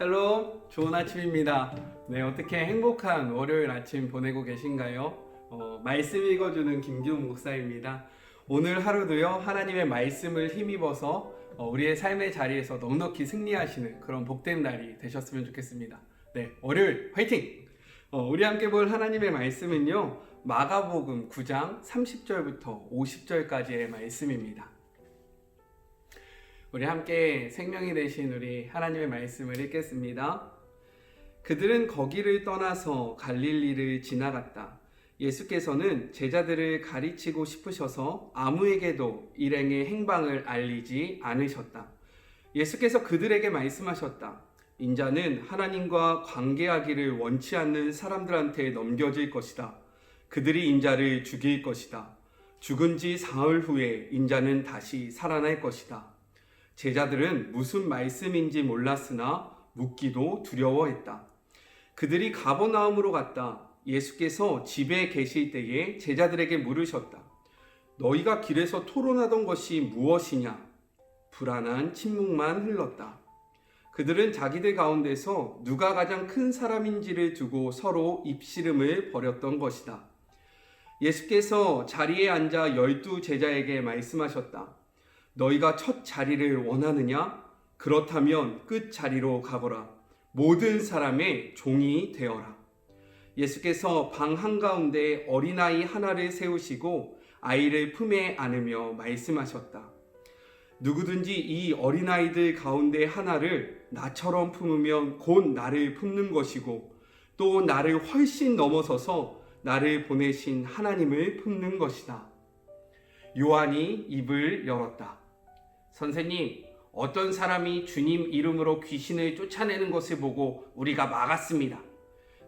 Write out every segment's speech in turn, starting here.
헬로, 좋은 아침입니다. 네, 어떻게 행복한 월요일 아침 보내고 계신가요? 말씀 읽어주는 김기훈 목사입니다. 오늘 하루도요, 하나님의 말씀을 힘입어서 우리의 삶의 자리에서 넉넉히 승리하시는 그런 복된 날이 되셨으면 좋겠습니다. 네, 월요일 화이팅! 우리 함께 볼 하나님의 말씀은요, 마가복음 9장 30절부터 50절까지의 말씀입니다. 우리 함께 생명이 되신 우리 하나님의 말씀을 읽겠습니다. 그들은 거기를 떠나서 갈릴리를 지나갔다. 예수께서는 제자들을 가르치고 싶으셔서 아무에게도 일행의 행방을 알리지 않으셨다. 예수께서 그들에게 말씀하셨다. 인자는 하나님과 관계하기를 원치 않는 사람들한테 넘겨질 것이다. 그들이 인자를 죽일 것이다. 죽은 지 사흘 후에 인자는 다시 살아날 것이다. 제자들은 무슨 말씀인지 몰랐으나 묻기도 두려워했다. 그들이 가버나움으로 갔다. 예수께서 집에 계실 때에 제자들에게 물으셨다. 너희가 길에서 토론하던 것이 무엇이냐? 불안한 침묵만 흘렀다. 그들은 자기들 가운데서 누가 가장 큰 사람인지를 두고 서로 입씨름을 벌였던 것이다. 예수께서 자리에 앉아 12 제자에게 말씀하셨다. 너희가 첫 자리를 원하느냐? 그렇다면 끝 자리로 가거라. 모든 사람의 종이 되어라. 예수께서 방 한가운데 어린아이 하나를 세우시고 아이를 품에 안으며 말씀하셨다. 누구든지 이 어린아이들 가운데 하나를 나처럼 품으면 곧 나를 품는 것이고 또 나를 훨씬 넘어서서 나를 보내신 하나님을 품는 것이다. 요한이 입을 열었다. 선생님, 어떤 사람이 주님 이름으로 귀신을 쫓아내는 것을 보고 우리가 막았습니다.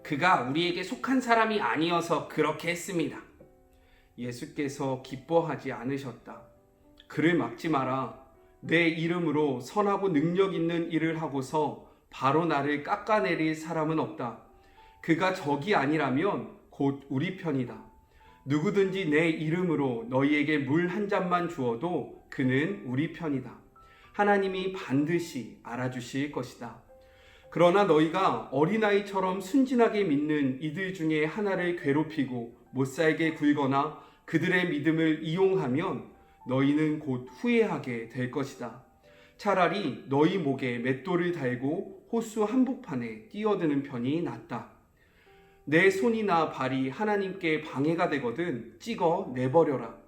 그가 우리에게 속한 사람이 아니어서 그렇게 했습니다. 예수께서 기뻐하지 않으셨다. 그를 막지 마라. 내 이름으로 선하고 능력 있는 일을 하고서 바로 나를 깎아내릴 사람은 없다. 그가 적이 아니라면 곧 우리 편이다. 누구든지 내 이름으로 너희에게 물 한 잔만 주어도 그는 우리 편이다. 하나님이 반드시 알아주실 것이다. 그러나 너희가 어린아이처럼 순진하게 믿는 이들 중에 하나를 괴롭히고 못살게 굴거나 그들의 믿음을 이용하면 너희는 곧 후회하게 될 것이다. 차라리 너희 목에 맷돌을 달고 호수 한복판에 뛰어드는 편이 낫다. 내 손이나 발이 하나님께 방해가 되거든 찍어 내버려라.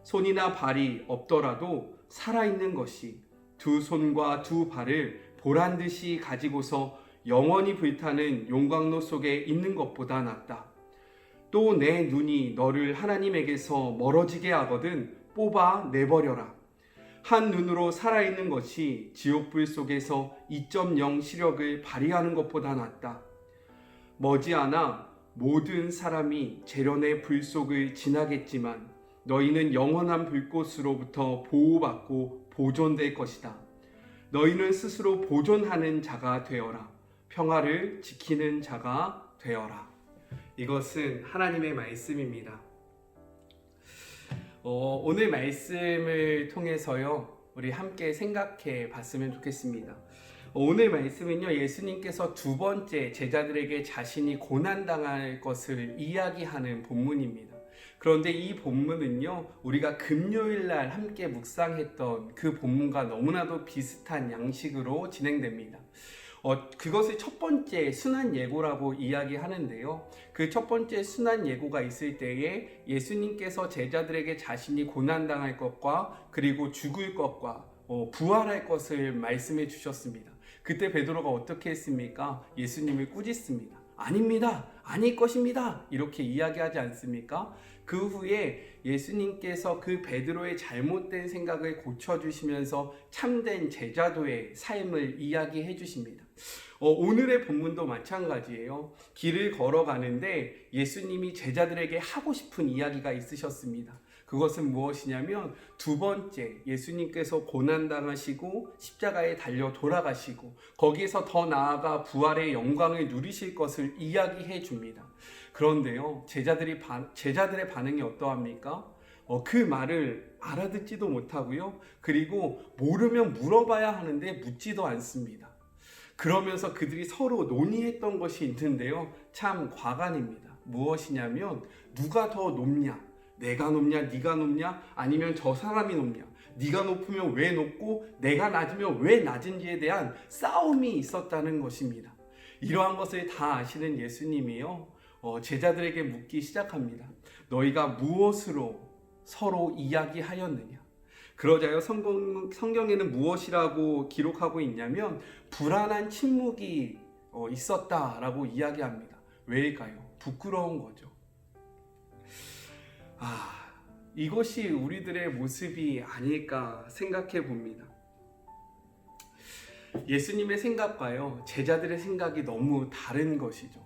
손이나 발이 없더라도 살아있는 것이 두 손과 두 발을 보란듯이 가지고서 영원히 불타는 용광로 속에 있는 것보다 낫다. 또 내 눈이 너를 하나님에게서 멀어지게 하거든 뽑아 내버려라. 한 눈으로 살아있는 것이 지옥불 속에서 2.0 시력을 발휘하는 것보다 낫다. 머지않아 모든 사람이 재련의 불 속을 지나겠지만 너희는 영원한 불꽃으로부터 보호받고 보존될 것이다. 너희는 스스로 보존하는 자가 되어라. 평화를 지키는 자가 되어라. 이것은 하나님의 말씀입니다. 오늘 말씀을 통해서요, 우리 함께 생각해 봤으면 좋겠습니다. 오늘 말씀은요, 예수님께서 두 번째 제자들에게 자신이 고난당할 것을 이야기하는 본문입니다. 그런데 이 본문은요, 우리가 금요일날 함께 묵상했던 그 본문과 너무나도 비슷한 양식으로 진행됩니다. 그것을 첫 번째 순환 예고라고 이야기하는데요. 그 첫 번째 순환 예고가 있을 때에 예수님께서 제자들에게 자신이 고난당할 것과 그리고 죽을 것과 부활할 것을 말씀해 주셨습니다. 그때 베드로가 어떻게 했습니까? 예수님을 꾸짖습니다. 아닙니다. 아닐 것입니다. 이렇게 이야기하지 않습니까? 그 후에 예수님께서 그 베드로의 잘못된 생각을 고쳐주시면서 참된 제자도의 삶을 이야기해 주십니다. 오늘의 본문도 마찬가지예요. 길을 걸어가는데 예수님이 제자들에게 하고 싶은 이야기가 있으셨습니다. 그것은 무엇이냐면 두 번째 예수님께서 고난당하시고 십자가에 달려 돌아가시고 거기에서 더 나아가 부활의 영광을 누리실 것을 이야기해 줍니다. 그런데요, 제자들의 반응이 어떠합니까? 그 말을 알아듣지도 못하고요. 그리고 모르면 물어봐야 하는데 묻지도 않습니다. 그러면서 그들이 서로 논의했던 것이 있는데요. 참 과간입니다. 무엇이냐면 누가 더 높냐? 내가 높냐? 네가 높냐? 아니면 저 사람이 높냐? 네가 높으면 왜 높고 내가 낮으면 왜 낮은지에 대한 싸움이 있었다는 것입니다. 이러한 것을 다 아시는 예수님이요, 제자들에게 묻기 시작합니다. 너희가 무엇으로 서로 이야기하였느냐? 그러자요, 성경에는 무엇이라고 기록하고 있냐면 불안한 침묵이 있었다라고 이야기합니다. 왜일까요? 부끄러운 거죠. 이것이 우리들의 모습이 아닐까 생각해 봅니다. 예수님의 생각과요, 제자들의 생각이 너무 다른 것이죠.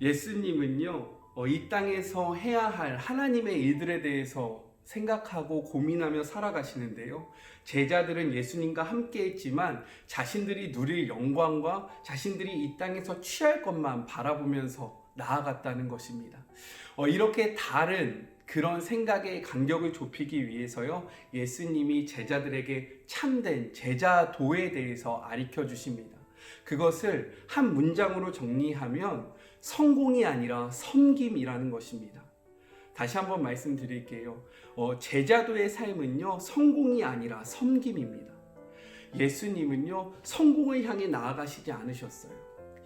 예수님은요, 이 땅에서 해야 할 하나님의 일들에 대해서 생각하고 고민하며 살아가시는데요. 제자들은 예수님과 함께 했지만 자신들이 누릴 영광과 자신들이 이 땅에서 취할 것만 바라보면서 나아갔다는 것입니다. 이렇게 다른 그런 생각의 간격을 좁히기 위해서요, 예수님이 제자들에게 참된 제자도에 대해서 가르쳐 주십니다. 그것을 한 문장으로 정리하면 성공이 아니라 섬김이라는 것입니다. 다시 한번 말씀드릴게요. 제자도의 삶은요, 성공이 아니라 섬김입니다. 예수님은요, 성공을 향해 나아가시지 않으셨어요.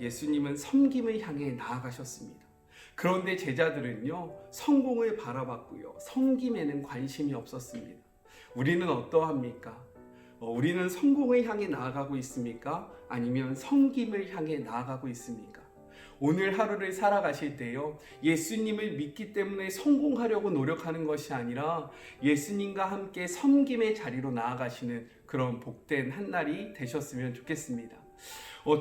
예수님은 섬김을 향해 나아가셨습니다. 그런데 제자들은요, 성공을 바라봤고요, 섬김에는 관심이 없었습니다. 우리는 어떠합니까? 우리는 성공을 향해 나아가고 있습니까? 아니면 섬김을 향해 나아가고 있습니까? 오늘 하루를 살아가실 때요, 예수님을 믿기 때문에 성공하려고 노력하는 것이 아니라 예수님과 함께 섬김의 자리로 나아가시는 그런 복된 한 날이 되셨으면 좋겠습니다.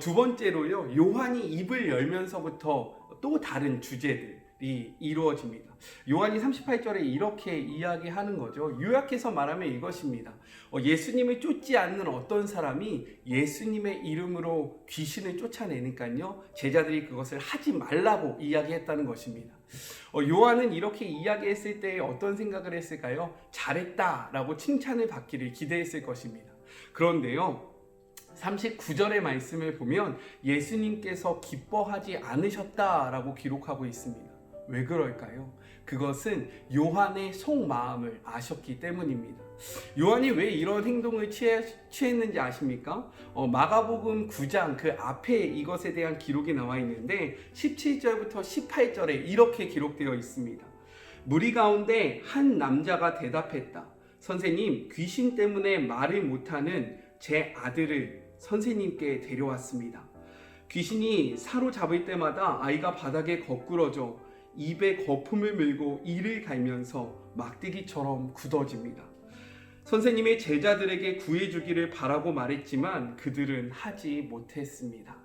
두 번째로요, 요한이 입을 열면서부터 또 다른 주제들이 이루어집니다. 요한이 38절에 이렇게 이야기하는 거죠. 요약해서 말하면 이것입니다. 예수님을 쫓지 않는 어떤 사람이 예수님의 이름으로 귀신을 쫓아내니까요, 제자들이 그것을 하지 말라고 이야기했다는 것입니다. 요한은 이렇게 이야기했을 때 어떤 생각을 했을까요? 잘했다라고 칭찬을 받기를 기대했을 것입니다. 그런데요, 39절의 말씀을 보면 예수님께서 기뻐하지 않으셨다라고 기록하고 있습니다. 왜 그럴까요? 그것은 요한의 속마음을 아셨기 때문입니다. 요한이 왜 이런 행동을 취했는지 아십니까? 마가복음 9장 그 앞에 이것에 대한 기록이 나와 있는데 17절부터 18절에 이렇게 기록되어 있습니다. 무리 가운데 한 남자가 대답했다. 선생님, 귀신 때문에 말을 못하는 제 아들을 선생님께 데려왔습니다. 귀신이 사로잡을 때마다 아이가 바닥에 거꾸러져 입에 거품을 물고 이를 갈면서 막대기처럼 굳어집니다. 선생님의 제자들에게 구해주기를 바라고 말했지만 그들은 하지 못했습니다.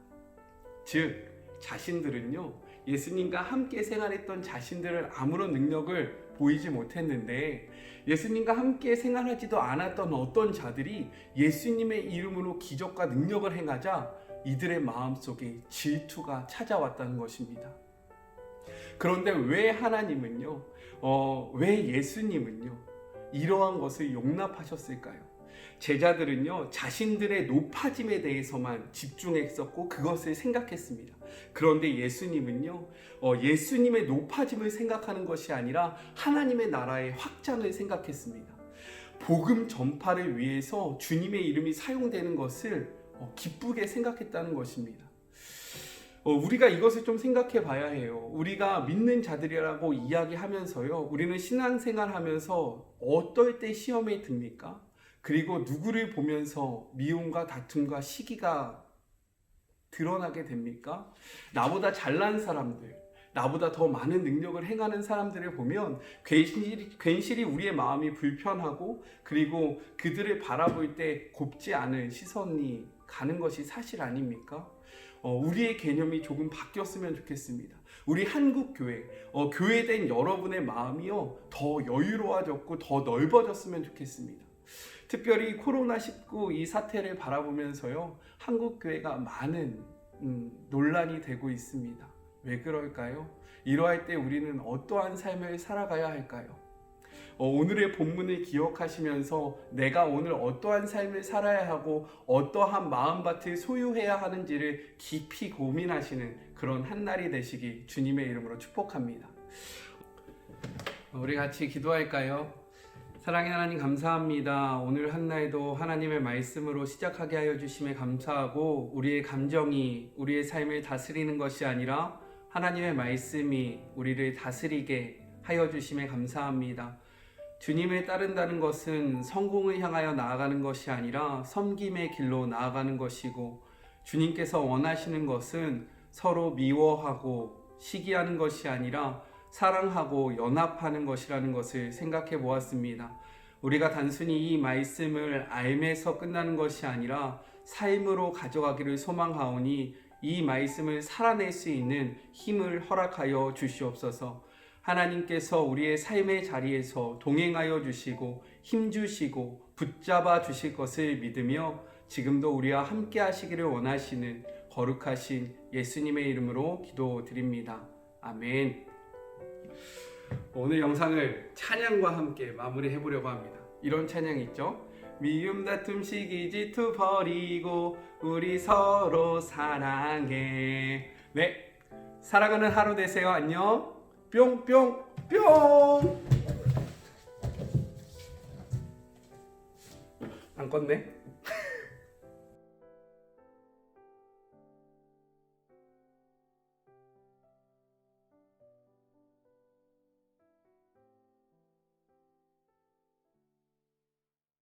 즉, 자신들은요, 예수님과 함께 생활했던 자신들은 아무런 능력을 보이지 못했는데 예수님과 함께 생활하지도 않았던 어떤 자들이 예수님의 이름으로 기적과 능력을 행하자 이들의 마음속에 질투가 찾아왔다는 것입니다. 그런데 왜 하나님은요, 왜 예수님은요, 이러한 것을 용납하셨을까요? 제자들은요, 자신들의 높아짐에 대해서만 집중했었고 그것을 생각했습니다. 그런데 예수님은요, 예수님의 높아짐을 생각하는 것이 아니라 하나님의 나라의 확장을 생각했습니다. 복음 전파를 위해서 주님의 이름이 사용되는 것을 기쁘게 생각했다는 것입니다. 우리가 이것을 좀 생각해 봐야 해요. 우리가 믿는 자들이라고 이야기하면서요, 우리는 신앙생활 하면서 어떨 때 시험에 듭니까? 그리고 누구를 보면서 미움과 다툼과 시기가 드러나게 됩니까? 나보다 잘난 사람들, 나보다 더 많은 능력을 행하는 사람들을 보면 괜시리 우리의 마음이 불편하고 그리고 그들을 바라볼 때 곱지 않은 시선이 가는 것이 사실 아닙니까? 우리의 개념이 조금 바뀌었으면 좋겠습니다. 우리 한국교회, 교회된 여러분의 마음이요, 더 여유로워졌고 더 넓어졌으면 좋겠습니다. 특별히 코로나19 이 사태를 바라보면서요, 한국교회가 많은 논란이 되고 있습니다. 왜 그럴까요? 이러할 때 우리는 어떠한 삶을 살아가야 할까요? 오늘의 본문을 기억하시면서 내가 오늘 어떠한 삶을 살아야 하고 어떠한 마음밭을 소유해야 하는지를 깊이 고민하시는 그런 한 날이 되시기 주님의 이름으로 축복합니다. 우리 같이 기도할까요? 사랑의 하나님 감사합니다. 오늘 한 날도 하나님의 말씀으로 시작하게 하여 주심에 감사하고 우리의 감정이 우리의 삶을 다스리는 것이 아니라 하나님의 말씀이 우리를 다스리게 하여 주심에 감사합니다. 주님을 따른다는 것은 성공을 향하여 나아가는 것이 아니라 섬김의 길로 나아가는 것이고 주님께서 원하시는 것은 서로 미워하고 시기하는 것이 아니라 사랑하고 연합하는 것이라는 것을 생각해 보았습니다. 우리가 단순히 이 말씀을 알면서 끝나는 것이 아니라 삶으로 가져가기를 소망하오니 이 말씀을 살아낼 수 있는 힘을 허락하여 주시옵소서. 하나님께서 우리의 삶의 자리에서 동행하여 주시고 힘주시고 붙잡아 주실 것을 믿으며 지금도 우리와 함께 하시기를 원하시는 거룩하신 예수님의 이름으로 기도드립니다. 아멘. 오늘 영상을 찬양과 함께 마무리해 보려고 합니다. 이런 찬양 있죠? 미움 다툼 시기 질투 버리고 우리 서로 사랑해. 네, 사랑하는 하루 되세요. 안녕. 뿅뿅뿅. 안 껐네.